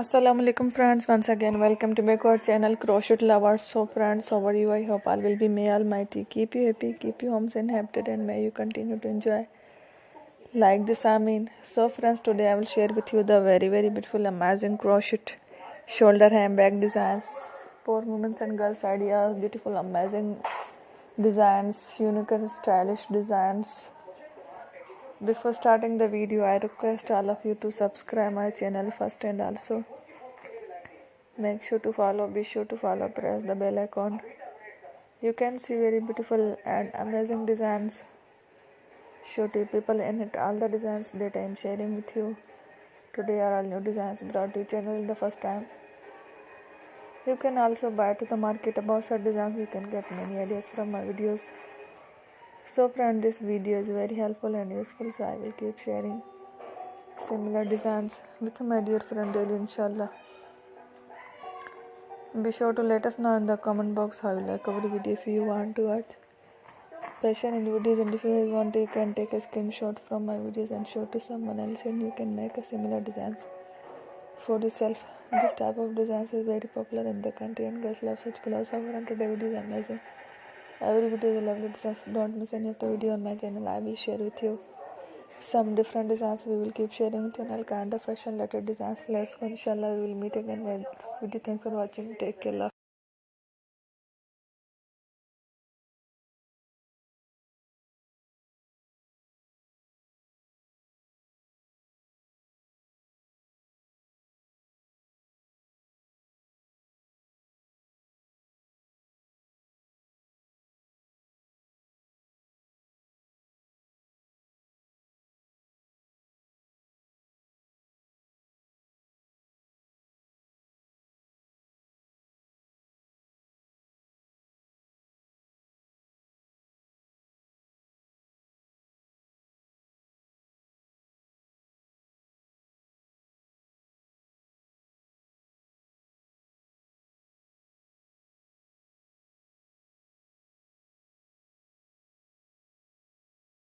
Assalamualaikum friends, once again welcome to back our channel Crochet Lovers. So friends, how are you? I hope all will be, may Almighty keep you happy, keep you homes inhabited, and may you continue to enjoy like this. Amin. So friends, today I will share with you the very beautiful amazing crochet shoulder handbag designs for women and girls ideas. Beautiful amazing designs, unique and stylish designs. Before starting the video, I request all of you to subscribe my channel first, and also make sure to follow, be sure to follow, press the bell icon. You can see very beautiful and amazing designs show to people in it. All the designs that I am sharing with you today are all new designs brought to your channel in the first time. You can also buy to the market about such designs. You can get many ideas from my videos. So friend, this video is very helpful and useful, so I will keep sharing similar designs with my dear friend daily, inshallah. Be sure to let us know in the comment box how you like our video. If you want to watch fashion in videos, and if you want to, you can take a screenshot from my videos and show to someone else, and you can make a similar designs for yourself. This type of designs is very popular in the country, and girls love such clothes. However, today video is amazing. Every video is a lovely design. Don't miss any of the video on my channel. I will share with you some different designs. We will keep sharing with you all kind of fashion related designs. Let's go, inshallah. We will meet again with video. Thanks for watching. Take care. Love.